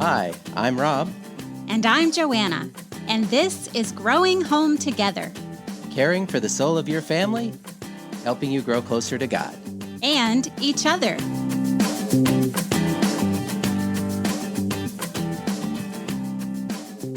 Hi, I'm Rob. And I'm Joanna. And this is Growing Home Together. Caring for the soul of your family, helping you grow closer to God. And each other.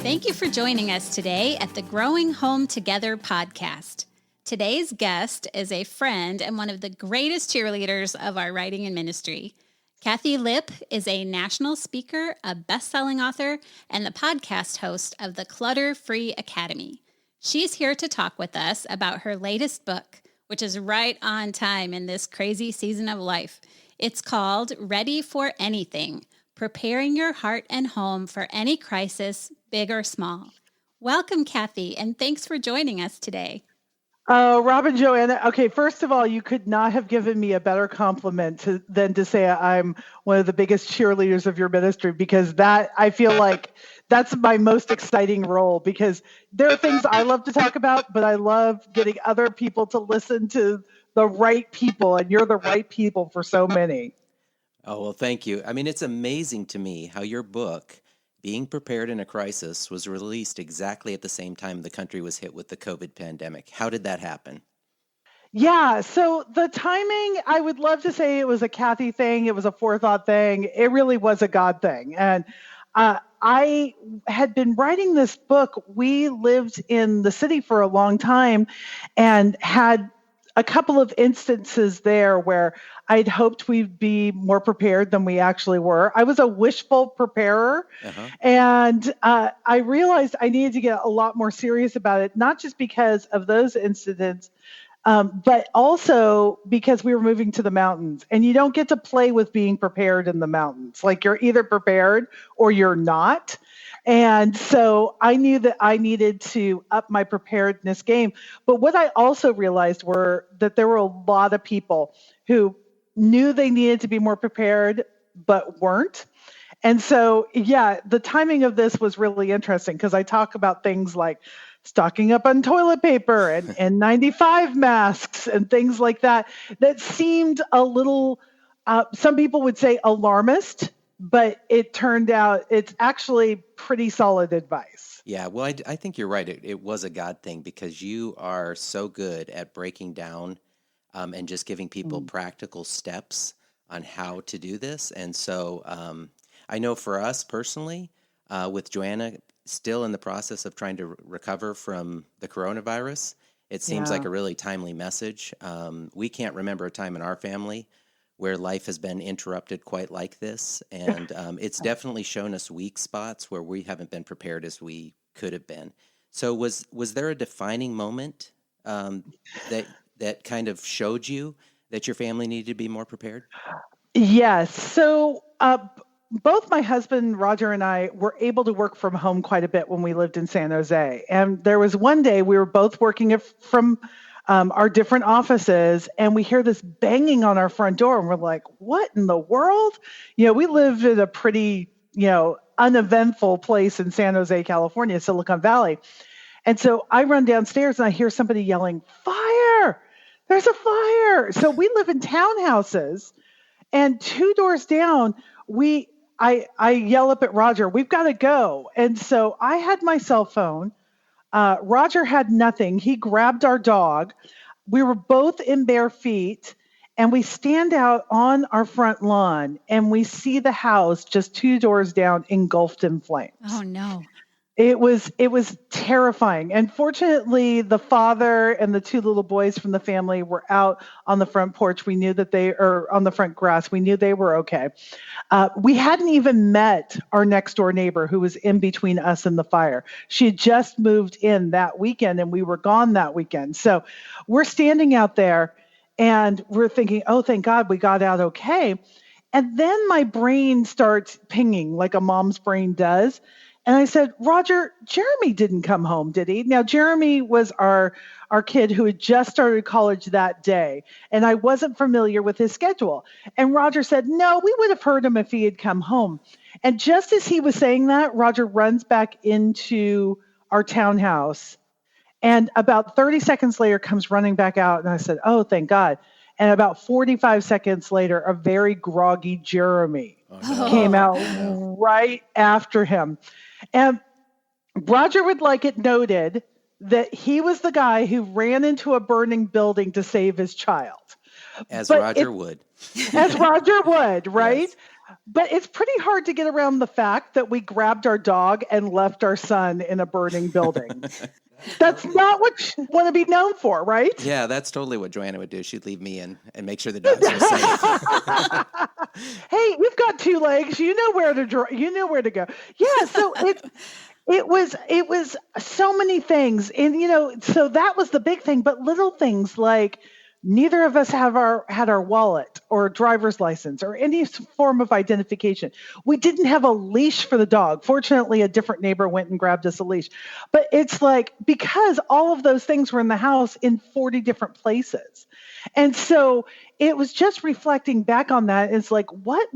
Thank you for joining us today at the Growing Home Together podcast. Today's guest is a friend and one of the greatest cheerleaders of our writing and ministry. Kathi Lipp is a national speaker, a best-selling author, and the podcast host of the Clutter-Free Academy. She's here to talk with us about her latest book, which is right on time in this crazy season of life. It's called Ready for Anything, Preparing Your Heart and Home for Any Crisis, Big or Small. Welcome, Kathi, and thanks for joining us today. Rob and Joanna, okay, first of all, you could not have given me a better compliment than to say I'm one of the biggest cheerleaders of your ministry, because I feel like that's my most exciting role, because there are things I love to talk about, but I love getting other people to listen to the right people, and you're the right people for so many. Oh, well, thank you. I mean, it's amazing to me how your book, Being Prepared in a Crisis, was released exactly at the same time the country was hit with the COVID pandemic. How did that happen? Yeah, so the timing, I would love to say it was a Kathi thing, it was a forethought thing, it really was a God thing. And I had been writing this book. We lived in the city for a long time and had a couple of instances there where I'd hoped we'd be more prepared than we actually were. I was a wishful preparer, and I realized I needed to get a lot more serious about it, not just because of those incidents, but also because we were moving to the mountains, and you don't get to play with being prepared in the mountains. Like, you're either prepared or you're not. And so I knew that I needed to up my preparedness game. But what I also realized were that there were a lot of people who knew they needed to be more prepared, but weren't. And so, yeah, the timing of this was really interesting, because I talk about things like stocking up on toilet paper and N95 masks and things like that seemed a little, some people would say alarmist, but it turned out it's actually pretty solid advice. Yeah, well, I think you're right. It was a God thing, because you are so good at breaking down and just giving people practical steps on how to do this. And so I know for us personally, with Joanna still in the process of trying to recover from the coronavirus, it seems like a really timely message. We can't remember a time in our family where life has been interrupted quite like this. And it's definitely shown us weak spots where we haven't been prepared as we could have been. So was there a defining moment that kind of showed you that your family needed to be more prepared? Yes. So both my husband, Roger, and I were able to work from home quite a bit when we lived in San Jose. And there was one day we were both working from our different offices, and we hear this banging on our front door, and we're like, what in the world? We live in a pretty, uneventful place in San Jose, California, Silicon Valley. And so I run downstairs and I hear somebody yelling, fire! There's a fire! So we live in townhouses, and 2 doors down, I yell up at Roger, we've got to go. And so I had my cell phone. Roger had nothing. He grabbed our dog. We were both in bare feet, and we stand out on our front lawn, and we see the house just 2 doors down engulfed in flames. Oh, no. It was terrifying. And fortunately, the father and the 2 little boys from the family were out on the front porch. We knew that on the front grass. We knew they were okay. We hadn't even met our next door neighbor, who was in between us and the fire. She had just moved in that weekend, and we were gone that weekend. So we're standing out there, and we're thinking, oh, thank God we got out okay. And then my brain starts pinging like a mom's brain does. And I said, Roger, Jeremy didn't come home, did he? Now, Jeremy was our kid who had just started college that day, and I wasn't familiar with his schedule. And Roger said, no, we would have heard him if he had come home. And just as he was saying that, Roger runs back into our townhouse, and about 30 seconds later comes running back out. And I said, oh, thank God. And about 45 seconds later, a very groggy Jeremy came Oh, out right after him. And Roger would like it noted that he was the guy who ran into a burning building to save his child. As But Roger would. as Roger would, right? Yes. But it's pretty hard to get around the fact that we grabbed our dog and left our son in a burning building. That's not what you want to be known for, right? Yeah, that's totally what Joanna would do. She'd leave me in and make sure the dogs were safe. Hey, you've got two legs. You know where to you know where to go. Yeah, so it was so many things. And so that was the big thing, but little things like neither of us had our wallet or driver's license or any form of identification. We didn't have a leash for the dog. Fortunately, a different neighbor went and grabbed us a leash. But it's like because all of those things were in the house in 40 different places. And so it was just reflecting back on that. It's like, what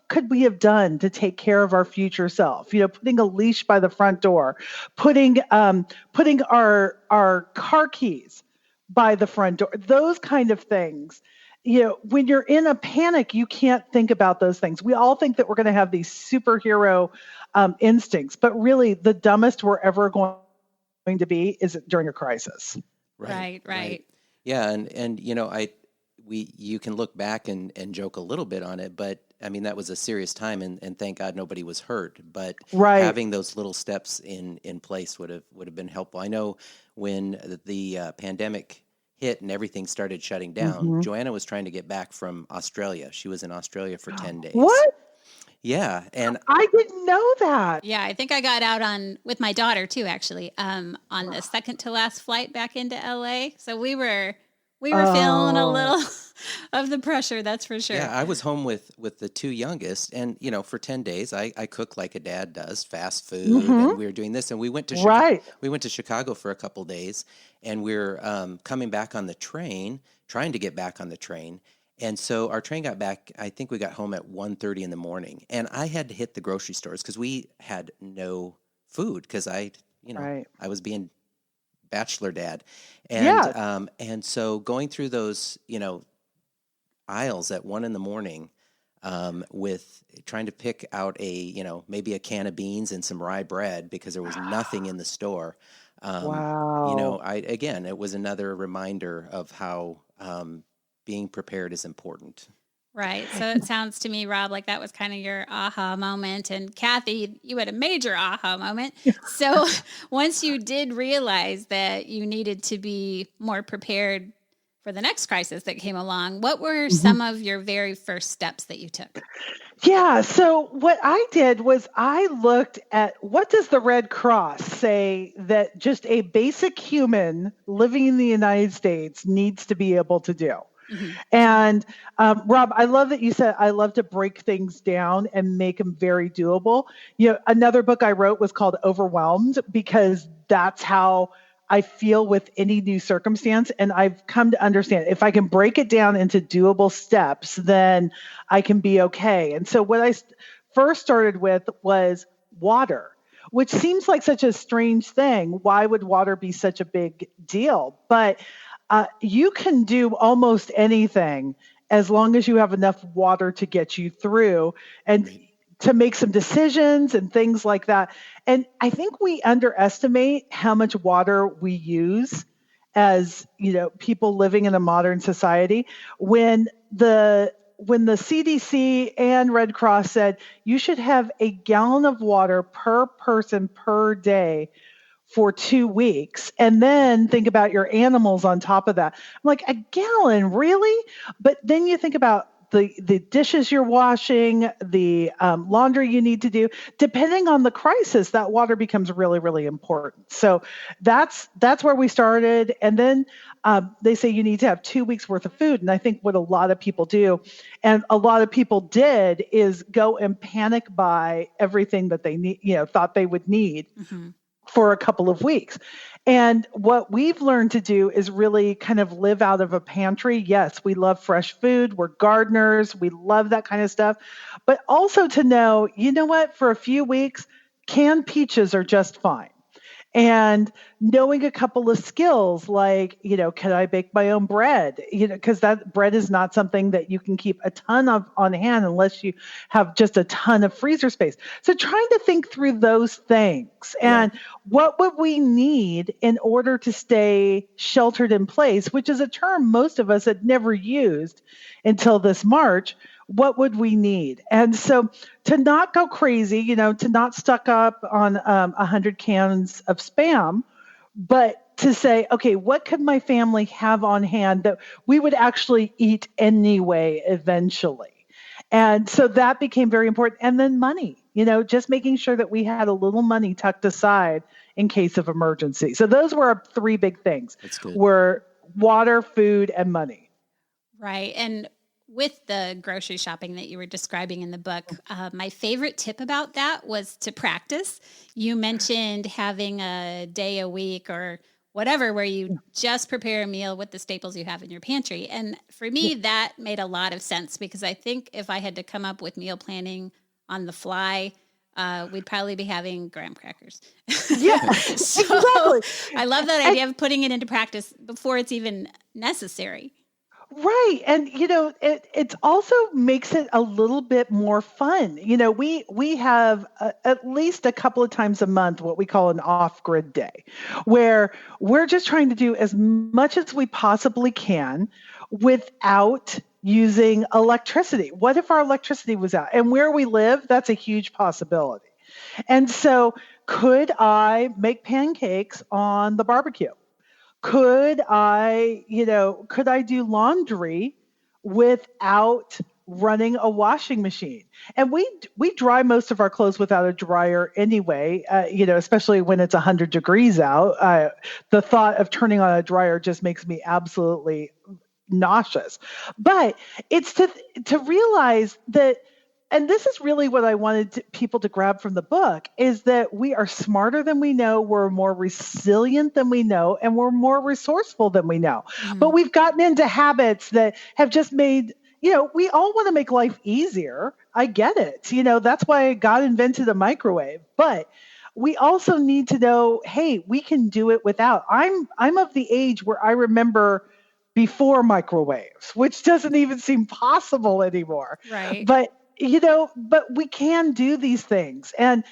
could we have done to take care of our future self? Putting a leash by the front door, putting our car keys by the front door, those kind of things. When you're in a panic, you can't think about those things. We all think that we're going to have these superhero instincts, but really the dumbest we're ever going to be is during a crisis. Right. Yeah, and you can look back and joke a little bit on it, but I mean that was a serious time, and thank God nobody was hurt. But having those little steps in place would have been helpful. I know when the pandemic hit and everything started shutting down, Joanna was trying to get back from Australia. She was in Australia for 10 days. What? Yeah, and I didn't know that. Yeah, I think I got out with my daughter too, actually, on the second to last flight back into LA. So we were feeling a little of the pressure, that's for sure. Yeah, I was home with the two youngest, and for 10 days I cooked like a dad does, fast food, and we were doing this, and we went to Chicago for a couple days, and we're coming back on the train, trying to get back on the train. And so our train got back, I think we got home at 1:30 in the morning, and I had to hit the grocery stores because we had no food because I was being bachelor dad. And so going through those, aisles at 1 a.m, with trying to pick out maybe a can of beans and some rye bread because there was nothing in the store. Wow. It was another reminder of how being prepared is important. Right. So it sounds to me, Rob, like that was kind of your aha moment. And Kathi, you had a major aha moment. So once you did realize that you needed to be more prepared for the next crisis that came along, what were some of your very first steps that you took? Yeah. So what I did was I looked at what does the Red Cross say that just a basic human living in the United States needs to be able to do. And Rob, I love that you said I love to break things down and make them very doable. Another book I wrote was called Overwhelmed because that's how I feel with any new circumstance. And I've come to understand if I can break it down into doable steps, then I can be okay. And so what I first started with was water, which seems like such a strange thing. Why would water be such a big deal? But you can do almost anything as long as you have enough water to get you through and to make some decisions and things like that. And I think we underestimate how much water we use as, people living in a modern society. When the CDC and Red Cross said you should have a gallon of water per person per day for 2 weeks, and then think about your animals on top of that. I'm like, a gallon, really? But then you think about the dishes you're washing, the laundry you need to do. Depending on the crisis, that water becomes really, really important. So that's where we started. And then they say you need to have 2 weeks worth of food. And I think what a lot of people do, and a lot of people did, is go and panic buy everything that they need, thought they would need. For a couple of weeks. And what we've learned to do is really kind of live out of a pantry. Yes, we love fresh food. We're gardeners. We love that kind of stuff. But also to know, for a few weeks, canned peaches are just fine. and knowing a couple of skills like, can I bake my own bread? Because that bread is not something that you can keep a ton of on hand unless you have just a ton of freezer space. So trying to think through those things Yeah. and what would we need in order to stay sheltered in place, which is a term most of us had never used until this March. What would we need? And so to not go crazy, to not stuck up on 100 cans of Spam, but to say, okay, what could my family have on hand that we would actually eat anyway eventually? And so that became very important. And then money, just making sure that we had a little money tucked aside in case of emergency. So those were our three big things. That's good. Were water, food, and money. Right. And with the grocery shopping that you were describing in the book, my favorite tip about that was to practice. You mentioned having a day a week or whatever where you just prepare a meal with the staples you have in your pantry. And for me, that made a lot of sense because I think if I had to come up with meal planning on the fly, we'd probably be having graham crackers. Yeah, So exactly. I love that idea of putting it into practice before it's even necessary. Right. And, it also makes it a little bit more fun. We have at least a couple of times a month what we call an off-grid day, where we're just trying to do as much as we possibly can without using electricity. What if our electricity was out? And where we live, that's a huge possibility. And so could I make pancakes on the barbecue? Could I do laundry without running a washing machine? And we dry most of our clothes without a dryer anyway, especially when it's 100 degrees out. The thought of turning on a dryer just makes me absolutely nauseous. But it's to realize that, and this is really what I wanted people to grab from the book, is that we are smarter than we know, we're more resilient than we know, and we're more resourceful than we know. But we've gotten into habits that have just made, we all want to make life easier. I get it. That's why God invented a microwave. But we also need to know, hey, we can do it without. I'm of the age where I remember before microwaves, which doesn't even seem possible anymore. Right. But we can do these things. And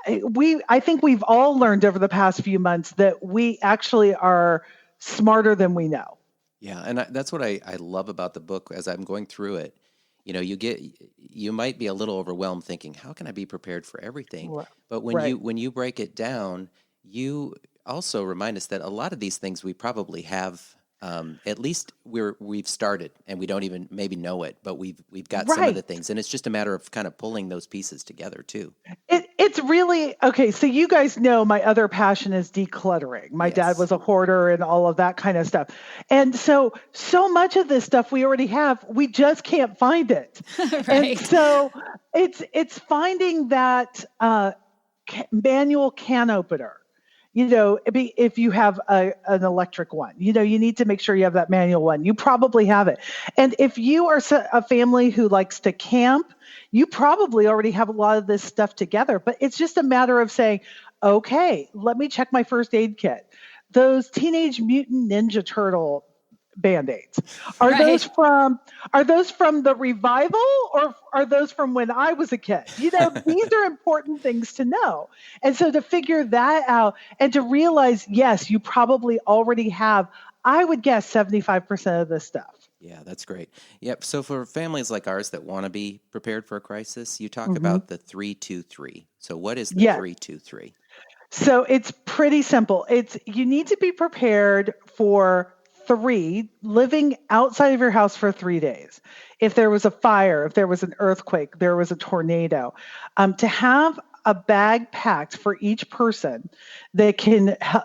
I think we've all learned over the past few months that we actually are smarter than we know. Yeah, and that's what I love about the book. As I'm going through it, you might be a little overwhelmed thinking, how can I be prepared for everything? But when you break it down, you also remind us that a lot of these things we probably have. At least we've started, and we don't even maybe know it, but we've got some of the things, and it's just a matter of kind of pulling those pieces together too. It's really okay. So you guys know my other passion is decluttering. My dad was a hoarder and all of that kind of stuff, and so much of this stuff we already have. We just can't find it, Right. and so it's finding that manual can opener. If you have an electric one, you need to make sure you have that manual one. You probably have it. And if you are a family who likes to camp, you probably already have a lot of this stuff together. But it's just a matter of saying, okay, let me check my first aid kit. Those Teenage Mutant Ninja Turtle Band-Aids. Are those from the revival, or are those from when I was a kid? These are important things to know. And so to figure that out and to realize, yes, you probably already have, I would guess 75% of this stuff. Yeah, that's great. Yep. So for families like ours that want to be prepared for a crisis, you talk about the 3-2-3. So what is the 3-2-3? So it's pretty simple. You need to be prepared for 3, living outside of your house for 3 days. If there was a fire, if there was an earthquake, there was a tornado, to have a bag packed for each person that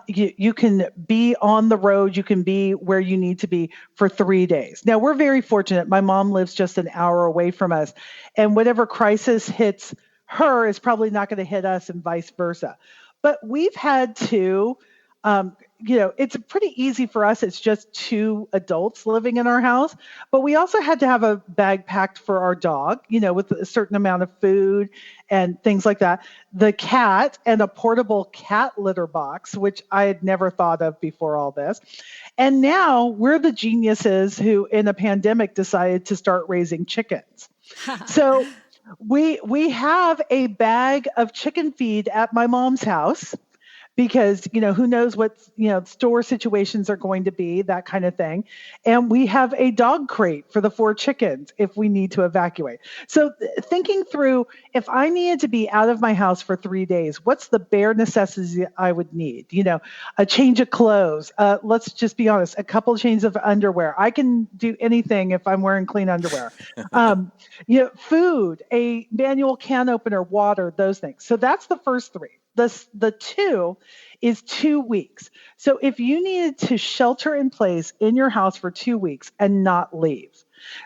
you can be on the road, you can be where you need to be for 3 days. Now, we're very fortunate. My mom lives just an hour away from us, and whatever crisis hits her is probably not going to hit us and vice versa. But we've had to it's pretty easy for us. It's just two adults living in our house, but we also had to have a bag packed for our dog, with a certain amount of food and things like that. The cat and a portable cat litter box, which I had never thought of before all this. And now we're the geniuses who in a pandemic decided to start raising chickens. So we have a bag of chicken feed at my mom's house because, who knows what, store situations are going to be, that kind of thing. And we have a dog crate for the 4 chickens if we need to evacuate. So thinking through, if I needed to be out of my house for 3 days, what's the bare necessities I would need? A change of clothes. Let's just be honest, a couple changes of underwear. I can do anything if I'm wearing clean underwear. Food, a manual can opener, water, those things. So that's the first 3. The 2 is 2 weeks. So if you needed to shelter in place in your house for 2 weeks and not leave,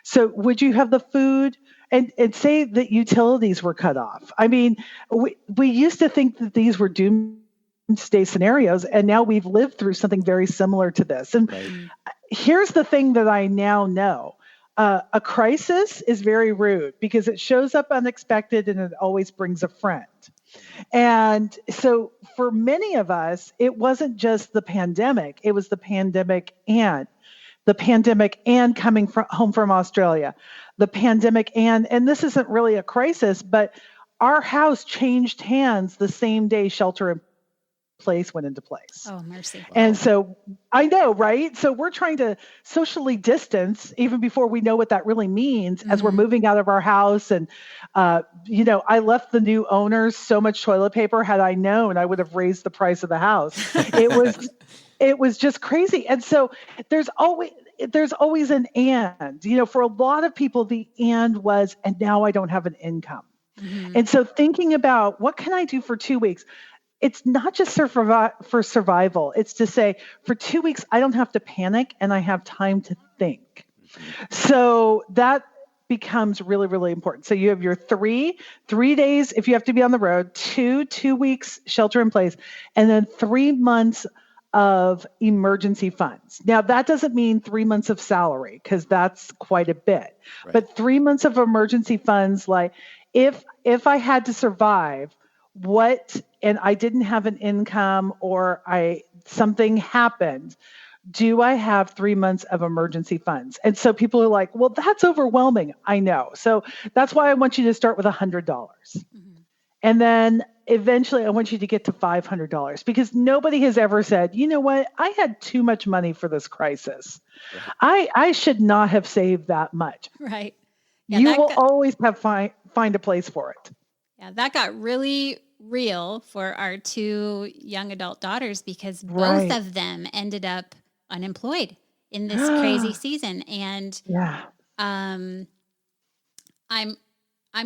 so would you have the food and say that utilities were cut off? I mean, we used to think that these were doomsday scenarios, and now we've lived through something very similar to this. And here's the thing that I now know. A crisis is very rude because it shows up unexpected and it always brings a friend. And so for many of us, it wasn't just the pandemic. It was the pandemic and coming home from Australia, the pandemic and this isn't really a crisis, but our house changed hands the same day shelter in place went into place. Oh, mercy. Wow. And so I know, right? So we're trying to socially distance even before we know what that really means as we're moving out of our house. And, I left the new owners so much toilet paper. Had I known, I would have raised the price of the house. It was just crazy. And so there's always an and, for a lot of people, the and was, and now I don't have an income. And so thinking about what can I do for 2 weeks? It's not just for survival. It's to say, for 2 weeks, I don't have to panic and I have time to think. So that becomes really, really important. So you have your three days if you have to be on the road, 2 weeks shelter in place, and then 3 months of emergency funds. Now, that doesn't mean 3 months of salary because that's quite a bit, but 3 months of emergency funds, like if I had to survive, and I didn't have an income or something happened, do I have 3 months of emergency funds? And so people are like, well, that's overwhelming. I know. So that's why I want you to start with $100. And then eventually I want you to get to $500 because nobody has ever said, you know what, I had too much money for this crisis. I should not have saved that much. Right. Yeah, you will always find a place for it. Yeah, that got really real for our 2 young adult daughters because both of them ended up unemployed in this crazy season. And I'm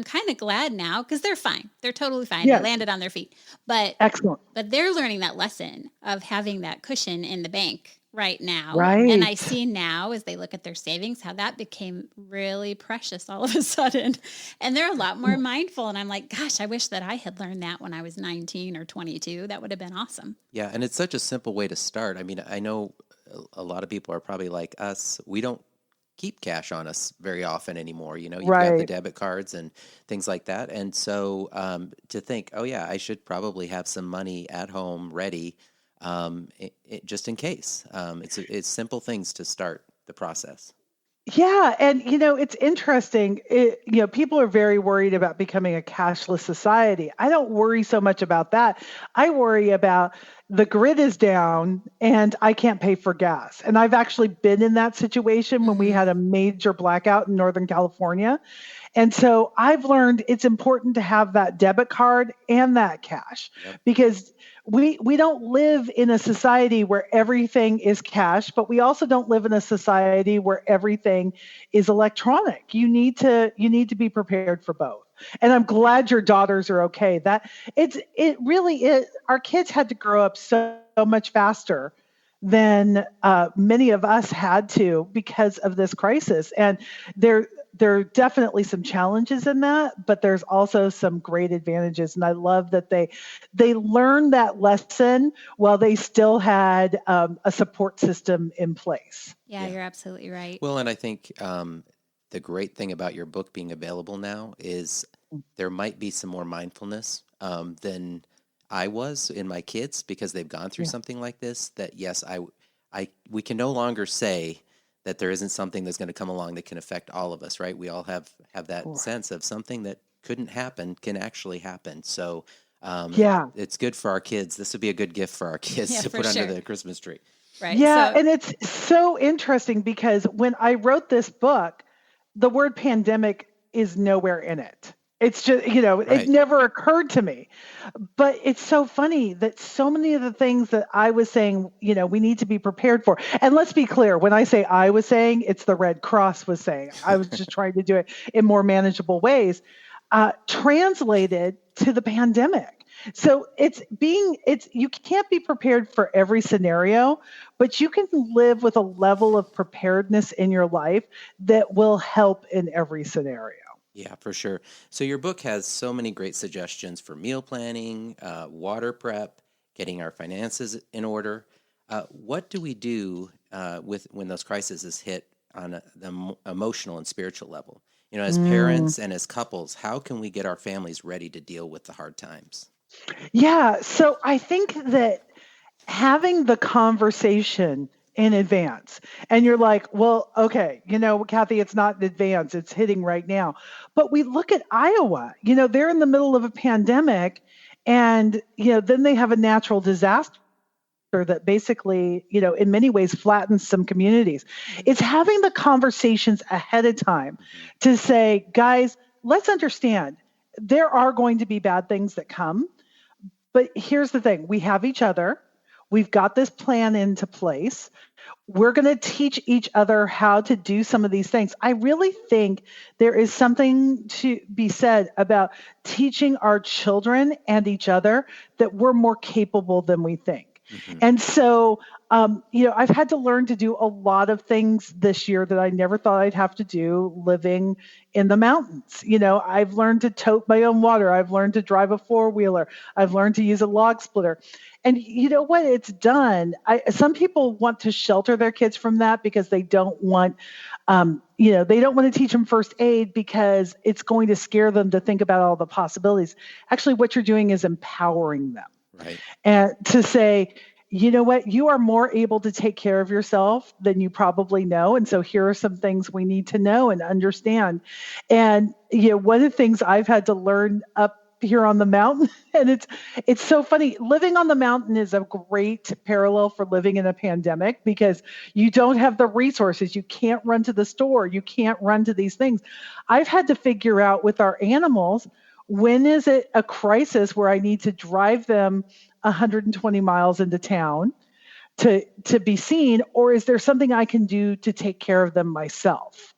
kind of glad now because they're fine. They're totally fine. They landed on their feet. But excellent. But they're learning that lesson of having that cushion in the bank right now. Right. And I see now as they look at their savings, how that became really precious all of a sudden. And they're a lot more mindful. And I'm like, gosh, I wish that I had learned that when I was 19 or 22. That would have been awesome. Yeah. And it's such a simple way to start. I mean, I know a lot of people are probably like us. We don't keep cash on us very often anymore. You have the debit cards and things like that. And so to think, oh yeah, I should probably have some money at home ready just in case. It's simple things to start the process. Yeah. And, it's interesting. People are very worried about becoming a cashless society. I don't worry so much about that. I worry about the grid is down and I can't pay for gas. And I've actually been in that situation when we had a major blackout in Northern California. And so I've learned it's important to have that debit card and that cash because we don't live in a society where everything is cash, but we also don't live in a society where everything is electronic. You need to be prepared for both. And I'm glad your daughters are okay. That it really is. Our kids had to grow up so much faster than many of us had to because of this crisis. And there are definitely some challenges in that, but there's also some great advantages. And I love that they learned that lesson while they still had a support system in place. Yeah, you're absolutely right. Well, and I think the great thing about your book being available now is there might be some more mindfulness than I was in my kids because they've gone through something like this. That yes, we can no longer say that there isn't something that's going to come along that can affect all of us, right? We all have that sense of something that couldn't happen can actually happen. So it's good for our kids. This would be a good gift for our kids to put under the Christmas tree. Right. Yeah, and it's so interesting because when I wrote this book, the word pandemic is nowhere in it. It's just, it never occurred to me. But it's so funny that so many of the things that I was saying, we need to be prepared for. And let's be clear, when I say I was saying, it's the Red Cross was saying. I was just trying to do it in more manageable ways, translated to the pandemic. So you can't be prepared for every scenario, but you can live with a level of preparedness in your life that will help in every scenario. Yeah, for sure. So your book has so many great suggestions for meal planning, water prep, getting our finances in order. What do we do when those crises hit on the emotional and spiritual level? As parents and as couples, how can we get our families ready to deal with the hard times? Yeah, so I think that having the conversation in advance, and you're like, well, okay, Kathi, it's not in advance, it's hitting right now. But we look at Iowa, they're in the middle of a pandemic, and, then they have a natural disaster that basically, in many ways flattens some communities. It's having the conversations ahead of time to say, guys, let's understand there are going to be bad things that come. But here's the thing, we have each other. We've got this plan into place. We're going to teach each other how to do some of these things. I really think there is something to be said about teaching our children and each other that we're more capable than we think. And so, I've had to learn to do a lot of things this year that I never thought I'd have to do living in the mountains. I've learned to tote my own water. I've learned to drive a four-wheeler. I've learned to use a log splitter. And you know what? It's done. Some people want to shelter their kids from that because they don't want, they don't want to teach them first aid because it's going to scare them to think about all the possibilities. Actually, what you're doing is empowering them. Right. And to say, you know what, you are more able to take care of yourself than you probably know. And so here are some things we need to know and understand. And, one of the things I've had to learn up here on the mountain, and it's so funny, living on the mountain is a great parallel for living in a pandemic because you don't have the resources. You can't run to the store. You can't run to these things. I've had to figure out with our animals, when is it a crisis where I need to drive them 120 miles into town to be seen, or is there something I can do to take care of them myself?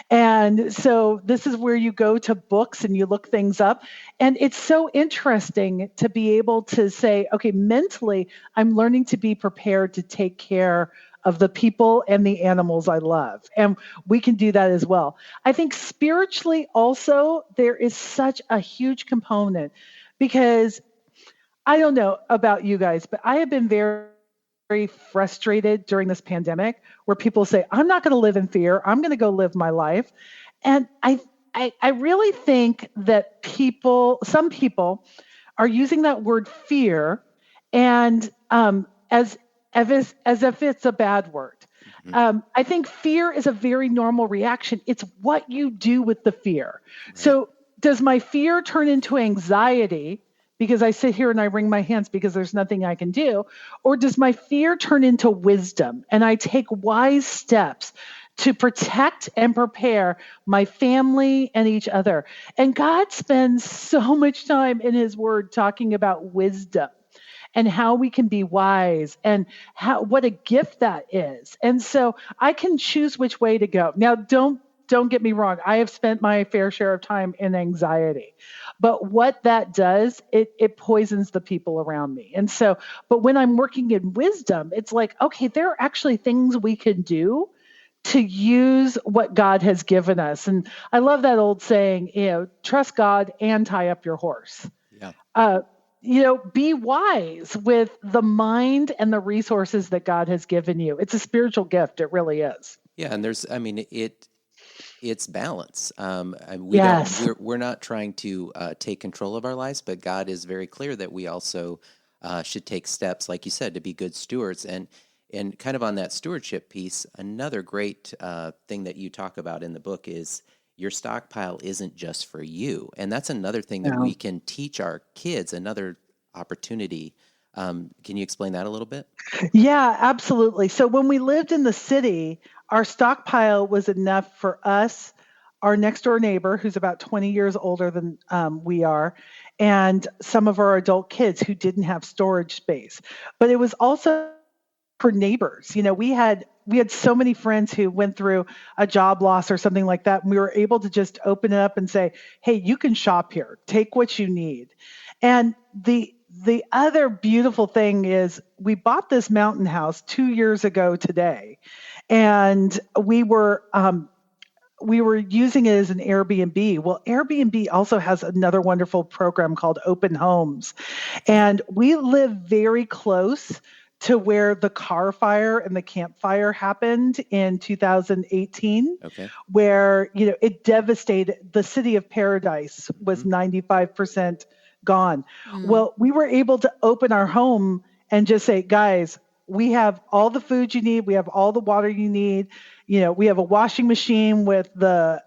And so this is where you go to books and you look things up. And it's so interesting to be able to say, okay, mentally, I'm learning to be prepared to take care of the people and the animals I love. And we can do that as well. I think spiritually also, there is such a huge component because I don't know about you guys, but I have been very, very frustrated during this pandemic where people say, I'm not going to live in fear. I'm going to go live my life. And I really think that some people are using that word fear and as if it's a bad word. I think fear is a very normal reaction. It's what you do with the fear. Right. So does my fear turn into anxiety because I sit here and I wring my hands because there's nothing I can do? Or does my fear turn into wisdom and I take wise steps to protect and prepare my family and each other? And God spends so much time in his word talking about wisdom and how we can be wise and what a gift that is. And so I can choose which way to go. Now, don't don't get me wrong. I have spent my fair share of time in anxiety. But what that does, it poisons the people around me. And so, but when I'm working in wisdom, it's like, okay, there are actually things we can do to use what God has given us. And I love that old saying, trust God and tie up your horse. Yeah. Be wise with the mind and the resources that God has given you. It's a spiritual gift. It really is. Yeah. And it's balance. And Yes. we're not trying to take control of our lives, but God is very clear that we also should take steps, like you said, to be good stewards. And kind of on that stewardship piece, another great thing that you talk about in the book is your stockpile isn't just for you. And that's another thing that we can teach our kids, another opportunity. Can you explain that a little bit? Yeah, absolutely. So when we lived in the city, our stockpile was enough for us, our next door neighbor, who's about 20 years older than we are, and some of our adult kids who didn't have storage space. But it was also for neighbors. We had so many friends who went through a job loss or something like that, and we were able to just open it up and say, "Hey, you can shop here. Take what you need." And the other beautiful thing is we bought this mountain house 2 years ago today, and we were using it as an Airbnb. Well, Airbnb also has another wonderful program called Open Homes, and we live very close to where the car fire and the campfire happened in 2018, Okay. where it devastated the city of Paradise, was 95% gone. Well, we were able to open our home and just say, guys, we have all the food you need, we have all the water you need, we have a washing machine with the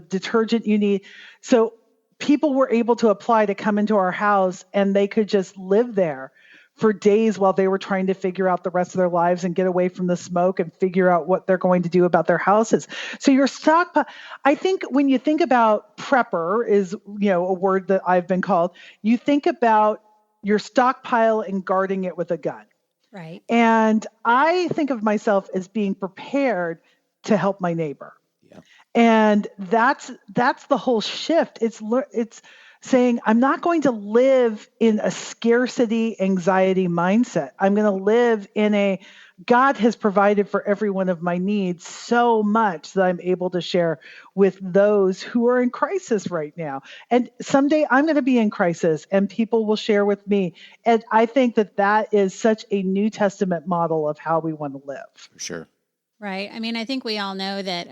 detergent you need. So people were able to apply to come into our house, and they could just live there for days while they were trying to figure out the rest of their lives and get away from the smoke and figure out what they're going to do about their houses. So your stockpile, I think when you think about prepper is, a word that I've been called, you think about your stockpile and guarding it with a gun. Right. And I think of myself as being prepared to help my neighbor. Yeah. And that's the whole shift. It's saying, I'm not going to live in a scarcity anxiety mindset. I'm going to live in a God has provided for every one of my needs so much that I'm able to share with those who are in crisis right now. And someday I'm going to be in crisis and people will share with me. And I think that is such a New Testament model of how we want to live. For sure. Right. I mean, I think we all know that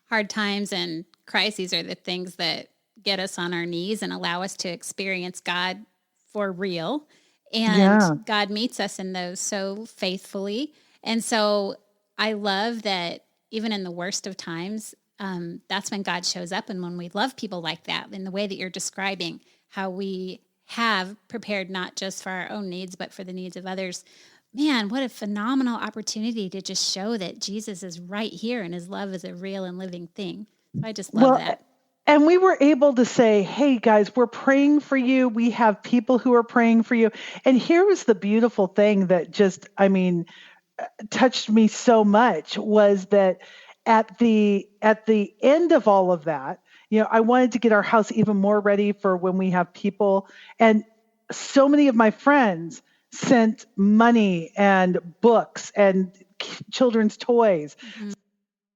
hard times and crises are the things that get us on our knees and allow us to experience God for real. And God meets us in those so faithfully. And so I love that even in the worst of times, that's when God shows up. And when we love people like that, in the way that you're describing, how we have prepared not just for our own needs, but for the needs of others. Man, what a phenomenal opportunity to just show that Jesus is right here and his love is a real and living thing. So I just love that. And we were able to say, hey, guys, we're praying for you. We have people who are praying for you. And here was the beautiful thing that just, touched me so much was that at the end of all of that, I wanted to get our house even more ready for when we have people. And so many of my friends sent money and books and children's toys. Mm-hmm.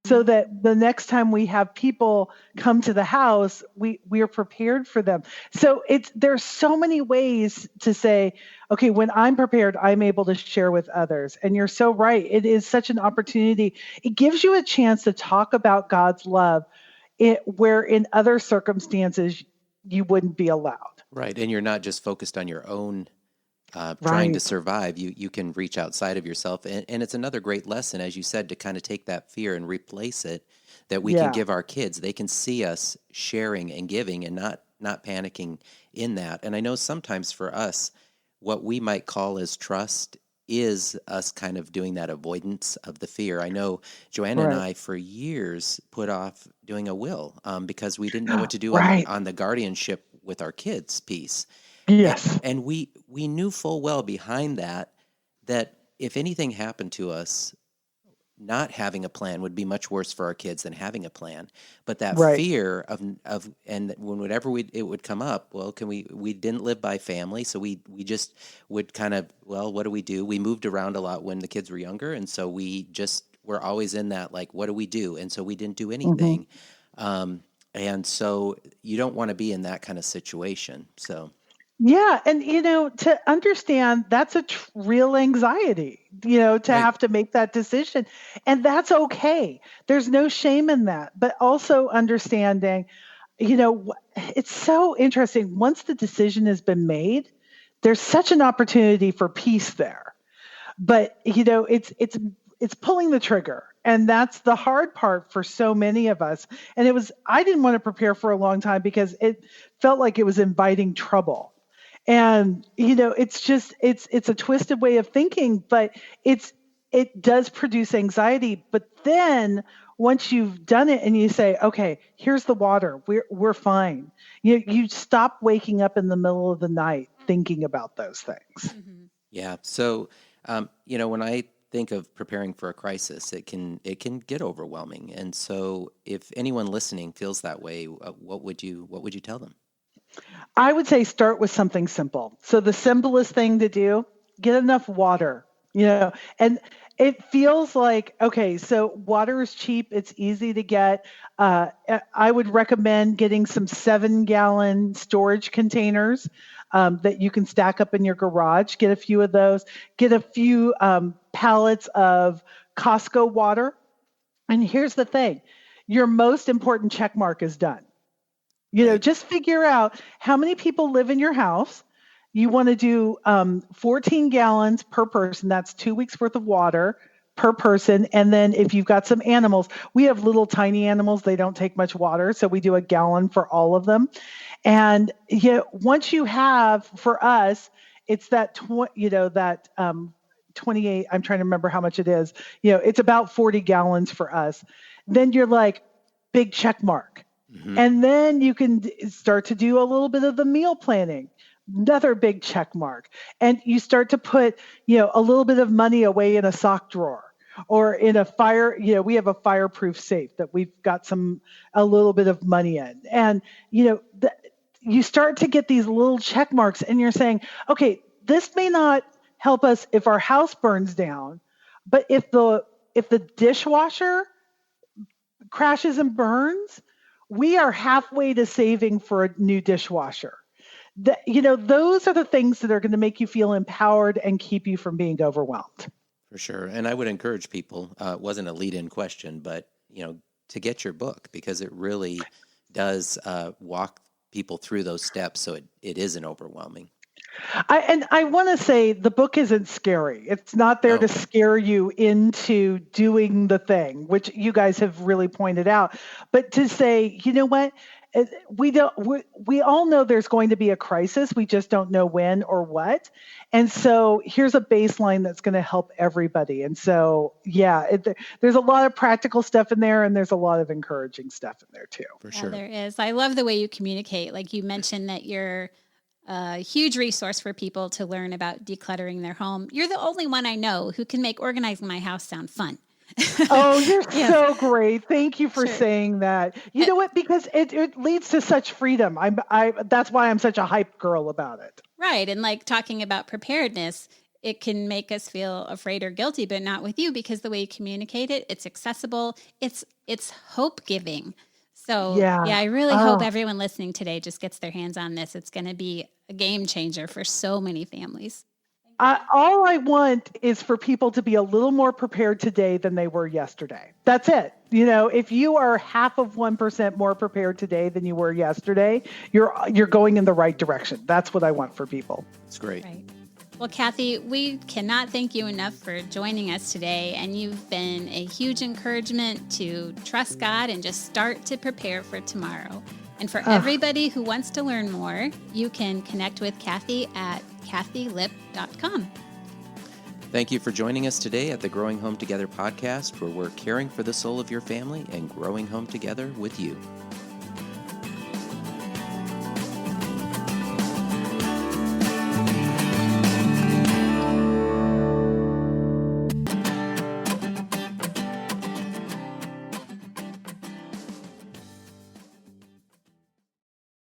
So that the next time we have people come to the house, we are prepared for them. So there's so many ways to say, okay, when I'm prepared, I'm able to share with others. And you're so right. It is such an opportunity. It gives you a chance to talk about God's love where in other circumstances you wouldn't be allowed. Right. And you're not just focused on your own trying to survive. You can reach outside of yourself. And it's another great lesson, as you said, to kind of take that fear and replace it, that we can give our kids. They can see us sharing and giving and not panicking in that. And I know sometimes for us, what we might call as trust is us kind of doing that avoidance of the fear. I know Joanna and I for years put off doing a will because we didn't know what to do on the guardianship with our kids piece. Yes. And we knew full well behind that if anything happened to us, not having a plan would be much worse for our kids than having a plan. But that Right. fear of and whenever it would come up, well, we didn't live by family, so we just would kind of, well, what do we do? We moved around a lot when the kids were younger, and so we just were always in that, like, what do we do? And so we didn't do anything. And so you don't want to be in that kind of situation. So Yeah. And, to understand that's a real anxiety, to right. have to make that decision. And that's okay. There's no shame in that. But also understanding, it's so interesting. Once the decision has been made, there's such an opportunity for peace there. But, it's pulling the trigger. And that's the hard part for so many of us. And I didn't want to prepare for a long time because it felt like it was inviting trouble. And, it's a twisted way of thinking, but it does produce anxiety. But then once you've done it and you say, okay, here's the water, we're fine. You stop waking up in the middle of the night thinking about those things. Yeah. So, when I think of preparing for a crisis, it can get overwhelming. And so, if anyone listening feels that way, what would you tell them? I would say start with something simple. So the simplest thing to do, get enough water, and it feels like, okay, so water is cheap. It's easy to get. I would recommend getting some 7-gallon storage containers that you can stack up in your garage. Get a few of those. Get a few pallets of Costco water. And here's the thing. Your most important check mark is done. Right. Just figure out how many people live in your house. You want to do 14 gallons per person. That's 2 weeks worth of water per person. And then if you've got some animals, we have little tiny animals. They don't take much water. So we do a gallon for all of them. And once you have, for us, it's that, 28, I'm trying to remember how much it is. It's about 40 gallons for us. Then you're like, big check mark. And then you can start to do a little bit of the meal planning, another big check mark. And you start to put, a little bit of money away in a sock drawer or in a we have a fireproof safe that we've got a little bit of money in. And, you start to get these little check marks and you're saying, okay, this may not help us if our house burns down, but if the dishwasher crashes and burns, we are halfway to saving for a new dishwasher. Those are the things that are going to make you feel empowered and keep you from being overwhelmed. For sure. And I would encourage people, it wasn't a lead-in question, but, to get your book because it really does walk people through those steps. So it isn't overwhelming. I want to say the book isn't scary. It's not there to scare you into doing the thing, which you guys have really pointed out. But to say, you know what, we all know there's going to be a crisis. We just don't know when or what. And so here's a baseline that's going to help everybody. And so, there's a lot of practical stuff in there, and there's a lot of encouraging stuff in there too. For sure. There is. I love the way you communicate. Like you mentioned that you're a huge resource for people to learn about decluttering their home. You're the only one I know who can make organizing my house sound fun. Oh, you're so great. Thank you for saying that. You know what? Because it leads to such freedom. That's why I'm such a hype girl about it. Right. And like talking about preparedness, it can make us feel afraid or guilty, but not with you because the way you communicate it, it's accessible. It's hope giving. So I really hope everyone listening today just gets their hands on this. It's going to be a game changer for so many families. All I want is for people to be a little more prepared today than they were yesterday. That's it. If you are 0.5% more prepared today than you were yesterday, you're going in the right direction. That's what I want for people. It's great. Right. Well, Kathi, we cannot thank you enough for joining us today. And you've been a huge encouragement to trust God and just start to prepare for tomorrow. And for everybody who wants to learn more, you can connect with Kathi at KathiLipp.com. Thank you for joining us today at the Growing Home Together podcast, where we're caring for the soul of your family and growing home together with you.